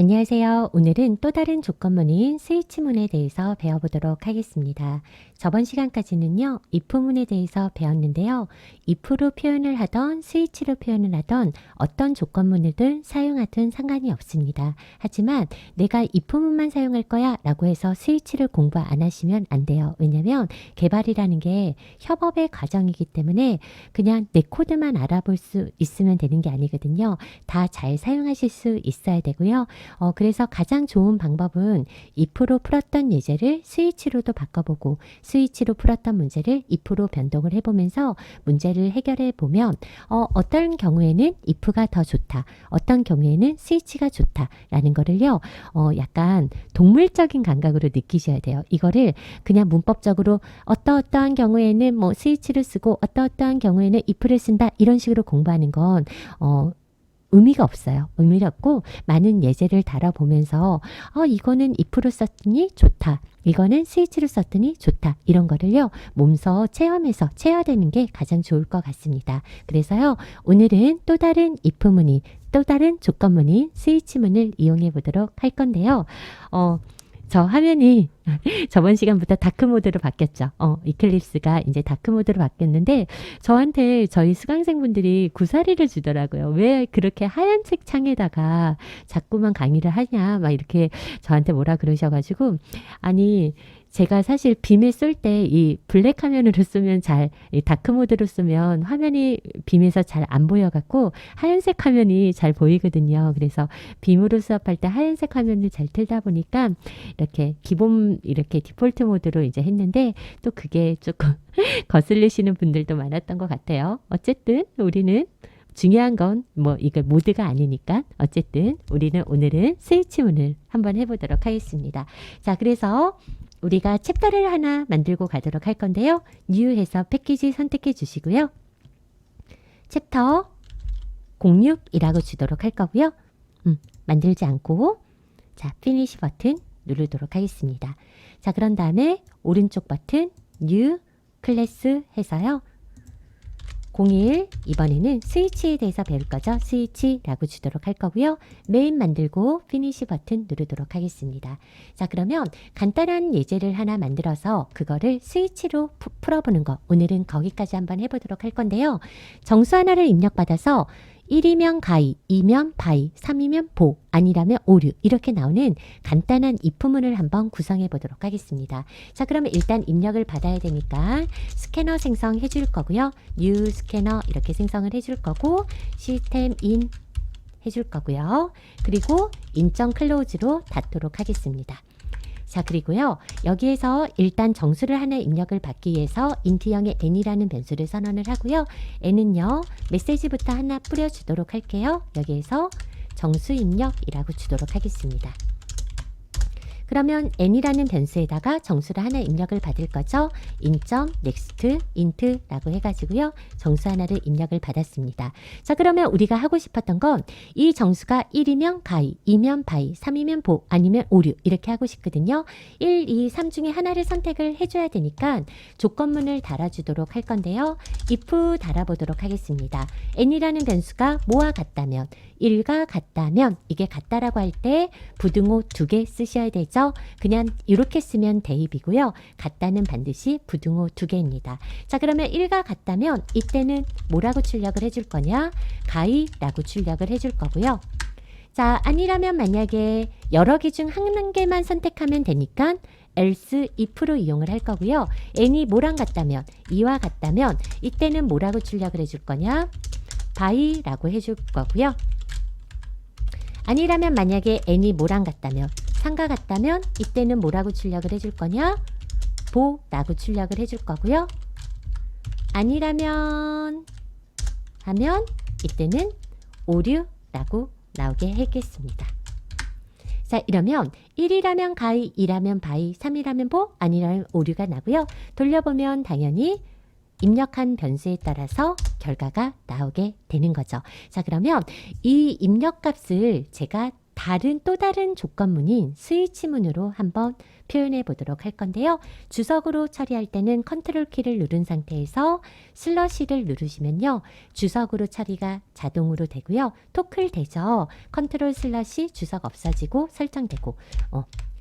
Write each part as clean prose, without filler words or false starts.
안녕하세요. 오늘은 또 다른 조건문인 스위치문에 대해서 배워보도록 하겠습니다. 저번 시간까지는요, if문에 대해서 배웠는데요. if로 표현을 하던 스위치로 표현을 하던 어떤 조건문이든 사용하든 상관이 없습니다. 하지만 내가 if문만 사용할 거야 라고 해서 스위치를 공부 안 하시면 안 돼요. 왜냐면 개발이라는 게 협업의 과정이기 때문에 그냥 내 코드만 알아볼 수 있으면 되는 게 아니거든요. 다 잘 사용하실 수 있어야 되고요. 그래서 가장 좋은 방법은 if로 풀었던 예제를 스위치로도 바꿔보고 스위치로 풀었던 문제를 if로 변동을 해보면서 문제를 해결해 보면 어떤 경우에는 if가 더 좋다, 어떤 경우에는 스위치가 좋다라는 거를요, 약간 동물적인 감각으로 느끼셔야 돼요. 이거를 그냥 문법적으로 어떠한 경우에는 뭐 스위치를 쓰고 어떠한 경우에는 if를 쓴다 이런 식으로 공부하는 건 의미가 없어요. 의미가 없고 많은 예제를 달아보면서 이거는 if로 썼더니 좋다. 이거는 스위치로 썼더니 좋다. 이런 거를요. 몸소 체험해서 체화되는 게 가장 좋을 것 같습니다. 그래서요. 오늘은 또 다른 if문이 또 다른 조건문인 스위치문을 이용해 보도록 할 건데요. 저 화면이 저번 시간부터 다크 모드로 바뀌었죠. 이클립스가 이제 다크 모드로 바뀌었는데 저한테 저희 수강생분들이 구사리를 주더라고요. 왜 그렇게 하얀색 창에다가 자꾸만 강의를 하냐 막 이렇게 저한테 뭐라 그러셔가지고 아니 제가 사실 빔에 쏠 때 이 블랙 화면으로 쓰면 이 다크 모드로 쓰면 화면이 빔에서 잘 안 보여갖고 하얀색 화면이 잘 보이거든요. 그래서 빔으로 수업할 때 하얀색 화면을 잘 틀다 보니까 이렇게 기본 이렇게 디폴트 모드로 이제 했는데 또 그게 조금 거슬리시는 분들도 많았던 것 같아요. 어쨌든 우리는 중요한 건 뭐 이거 모드가 아니니까 어쨌든 우리는 오늘은 스위치문을 한번 해보도록 하겠습니다. 자, 그래서 우리가 챕터를 하나 만들고 가도록 할 건데요. New 해서 패키지 선택해 주시고요. 챕터 06이라고 주도록 할 거고요. 만들지 않고 자, 피니시 버튼 누르도록 하겠습니다. 자, 그런 다음에 오른쪽 버튼 New 클래스 해서요. 01 이번에는 스위치에 대해서 배울 거죠. 스위치라고 주도록 할 거고요. 메인 만들고 피니시 버튼 누르도록 하겠습니다. 자, 그러면 간단한 예제를 하나 만들어서 그거를 스위치로 풀어보는 거 오늘은 거기까지 한번 해보도록 할 건데요. 정수 하나를 입력받아서 1이면 가이, 2면 바이, 3이면 보, 아니라면 오류 이렇게 나오는 간단한 if문을 한번 구성해 보도록 하겠습니다. 자, 그러면 일단 입력을 받아야 되니까 스캐너 생성해 줄 거고요. new 스캐너 이렇게 생성을 해 줄 거고 시스템 인 해줄 거고요. 그리고 인정 클로즈로 닫도록 하겠습니다. 자, 그리고요. 여기에서 일단 정수를 하나 입력을 받기 위해서 int형의 n이라는 변수를 선언을 하고요. n은요. 메시지부터 하나 뿌려주도록 할게요. 여기에서 정수 입력이라고 주도록 하겠습니다. 그러면 n이라는 변수에다가 정수를 하나 입력을 받을 거죠. in.next int라고 해가지고요. 정수 하나를 입력을 받았습니다. 자, 그러면 우리가 하고 싶었던 건 이 정수가 1이면 가이, 2면 바이, 3이면 보, 아니면 오류 이렇게 하고 싶거든요. 1, 2, 3 중에 하나를 선택을 해줘야 되니까 조건문을 달아주도록 할 건데요. if 달아보도록 하겠습니다. n이라는 변수가 뭐와 같다면 1과 같다면 이게 같다라고 할 때 부등호 2개 쓰셔야 되죠. 그냥 이렇게 쓰면 대입이고요. 같다는 반드시 부등호 2개입니다. 자, 그러면 1과 같다면 이때는 뭐라고 출력을 해줄 거냐? 가이라고 출력을 해줄 거고요. 자, 아니라면 만약에 여러 개 중 한 개만 선택하면 되니까 else if로 이용을 할 거고요. n이 뭐랑 같다면 2와 같다면 이때는 뭐라고 출력을 해줄 거냐? by라고 해줄 거고요. 아니라면 만약에 n이 뭐랑 같다면 3과 같다면 이때는 뭐라고 출력을 해줄 거냐? 보라고 출력을 해줄 거고요. 아니라면 하면 이때는 오류라고 나오게 하겠습니다. 자, 이러면 1이라면 가이, 2라면 바이, 3이라면 보, 아니라면 오류가 나고요. 돌려보면 당연히 입력한 변수에 따라서 결과가 나오게 되는 거죠. 자, 그러면 이 입력값을 제가 또 다른 조건문인 스위치문으로 한번 표현해 보도록 할 건데요. 주석으로 처리할 때는 컨트롤 키를 누른 상태에서 슬러시를 누르시면요. 주석으로 처리가 자동으로 되고요. 토클 되죠. 컨트롤 슬러시 주석 없어지고 설정되고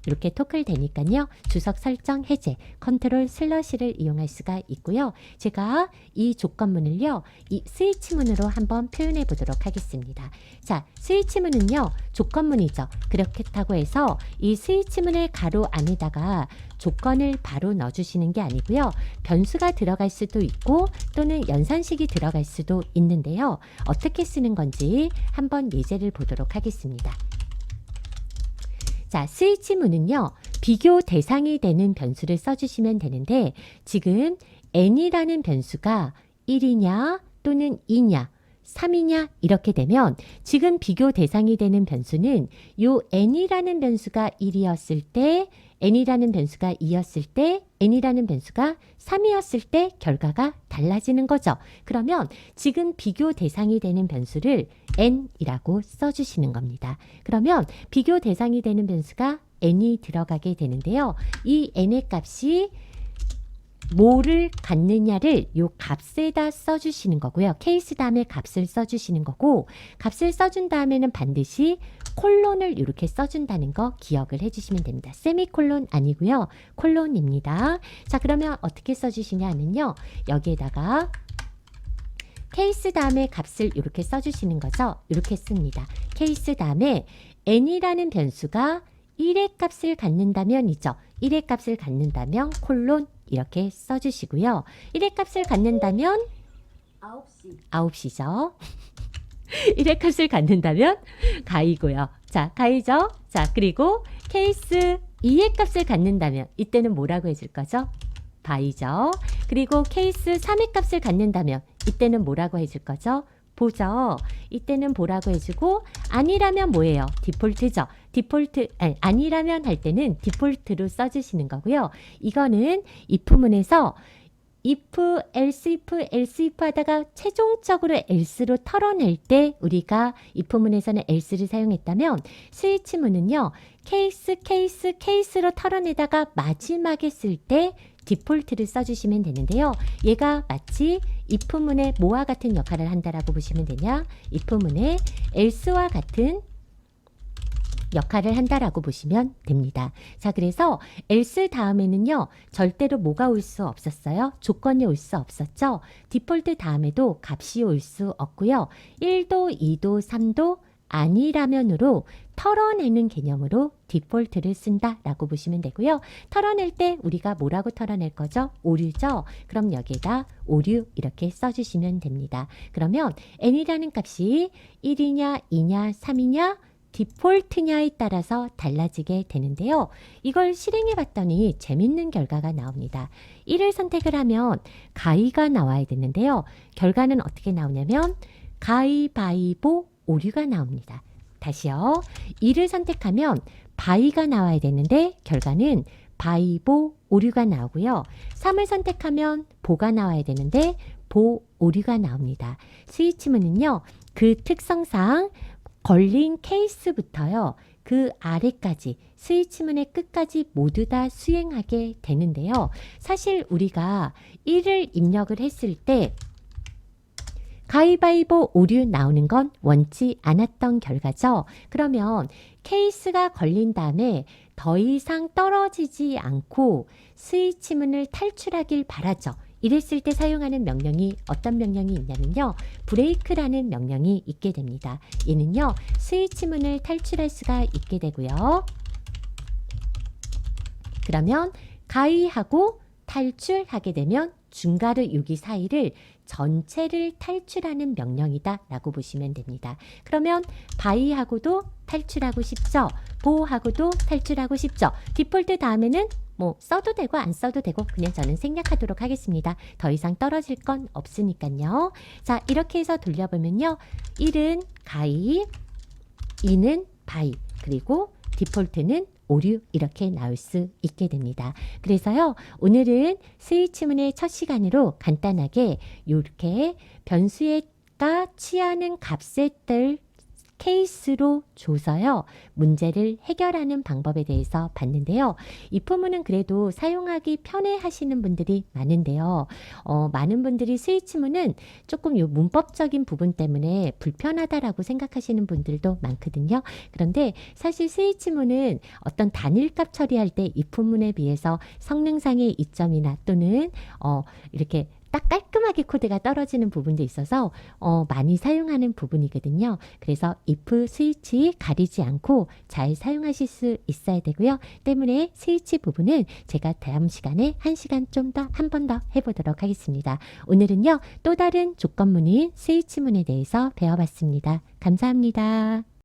이렇게 토클 되니까요. 주석 설정 해제, 컨트롤 슬러시를 이용할 수가 있고요. 제가 이 조건문을요. 이 스위치문으로 한번 표현해 보도록 하겠습니다. 자, 스위치문은요. 조건문이죠. 그렇다고 해서 이 스위치문의 가로 안에다가 조건을 바로 넣어주시는 게 아니고요. 변수가 들어갈 수도 있고 또는 연산식이 들어갈 수도 있는데요. 어떻게 쓰는 건지 한번 예제를 보도록 하겠습니다. 자, 스위치문은요. 비교 대상이 되는 변수를 써주시면 되는데 지금 n이라는 변수가 1이냐 또는 2냐 3이냐 이렇게 되면 지금 비교 대상이 되는 변수는 요 n이라는 변수가 1이었을 때 n이라는 변수가 2였을 때 n이라는 변수가 3이었을 때 결과가 달라지는 거죠. 그러면 지금 비교 대상이 되는 변수를 n이라고 써주시는 겁니다. 그러면 비교 대상이 되는 변수가 n이 들어가게 되는데요. 이 n의 값이 뭐를 갖느냐를 요 값에다 써주시는 거고요. 케이스 다음에 값을 써주시는 거고 값을 써준 다음에는 반드시 콜론을 이렇게 써준다는 거 기억을 해주시면 됩니다. 세미콜론 아니고요. 콜론입니다. 자, 그러면 어떻게 써주시냐 하면요. 여기에다가 케이스 다음에 값을 이렇게 써주시는 거죠. 이렇게 씁니다. 케이스 다음에 n이라는 변수가 1의 값을 갖는다면이죠. 1의 값을 갖는다면 콜론 이렇게 써주시고요. 1의 값을 갖는다면 9시죠. 1의 값을 갖는다면 가이고요. 자, 가이죠. 자, 그리고 케이스 2의 값을 갖는다면 이때는 뭐라고 해줄 거죠? 바이죠. 그리고 케이스 3의 값을 갖는다면 이때는 뭐라고 해줄 거죠? 보죠. 이때는 보라고 해주고 아니라면 뭐예요? 디폴트죠. 아니라면 할 때는 디폴트로 써주시는 거고요. 이거는 if문에서 if, else 하다가 최종적으로 else로 털어낼 때 우리가 if문에서는 else를 사용했다면 스위치문은요. 케이스로 털어내다가 마지막에 쓸 때 디폴트를 써주시면 되는데요. 얘가 마치 if문의 뭐와 같은 역할을 한다라고 보시면 되냐? if문의 else와 같은 역할을 한다라고 보시면 됩니다. 자, 그래서 else 다음에는요. 절대로 뭐가 올 수 없었어요? 조건이 올 수 없었죠? 디폴트 다음에도 값이 올 수 없고요. 1도, 2도, 3도 아니라면으로 털어내는 개념으로 디폴트를 쓴다라고 보시면 되고요. 털어낼 때 우리가 뭐라고 털어낼 거죠? 오류죠? 그럼 여기에다 오류 이렇게 써주시면 됩니다. 그러면 n이라는 값이 1이냐, 2냐, 3이냐, 디폴트냐에 따라서 달라지게 되는데요. 이걸 실행해 봤더니 재밌는 결과가 나옵니다. 1을 선택을 하면 가이가 나와야 되는데요. 결과는 어떻게 나오냐면 가위바위보 오류가 나옵니다. 다시요. 2를 선택하면 바이가 나와야 되는데 결과는 바이보 오류가 나오고요. 3을 선택하면 보가 나와야 되는데 보 오류가 나옵니다. 스위치문은요. 그 특성상 걸린 케이스부터요. 그 아래까지 스위치문의 끝까지 모두 다 수행하게 되는데요. 사실 우리가 1을 입력을 했을 때 가위바위보 오류 나오는 건 원치 않았던 결과죠. 그러면 케이스가 걸린 다음에 더 이상 떨어지지 않고 스위치문을 탈출하길 바라죠. 이랬을 때 사용하는 명령이 어떤 명령이 있냐면요. 브레이크라는 명령이 있게 됩니다. 얘는요. 스위치문을 탈출할 수가 있게 되고요. 그러면 가위하고 탈출하게 되면 중괄호 유기 사이를 전체를 탈출하는 명령이다 라고 보시면 됩니다. 그러면 바이하고도 탈출하고 싶죠. 보하고도 탈출하고 싶죠. 디폴트 다음에는 뭐 써도 되고 안 써도 되고 그냥 저는 생략하도록 하겠습니다. 더 이상 떨어질 건 없으니까요. 자, 이렇게 해서 돌려보면요. 1은 가이, 2는 바이, 그리고 디폴트는 오류 이렇게 나올 수 있게 됩니다. 그래서요. 오늘은 스위치문의 첫 시간으로 간단하게 이렇게 변수가 취하는 값의 케이스로 줘서요. 문제를 해결하는 방법에 대해서 봤는데요. if문은 그래도 사용하기 편해 하시는 분들이 많은데요. 많은 분들이 스위치문은 조금 요 문법적인 부분 때문에 불편하다라고 생각하시는 분들도 많거든요. 그런데 사실 스위치문은 어떤 단일값 처리할 때 if문에 비해서 성능상의 이점이나 또는 이렇게 딱 깔끔하게 코드가 떨어지는 부분도 있어서 많이 사용하는 부분이거든요. 그래서 if 스위치 가리지 않고 잘 사용하실 수 있어야 되고요. 때문에 스위치 부분은 제가 다음 시간에 1시간 좀 더 한 번 더 해보도록 하겠습니다. 오늘은요 또 다른 조건문인 스위치문에 대해서 배워봤습니다. 감사합니다.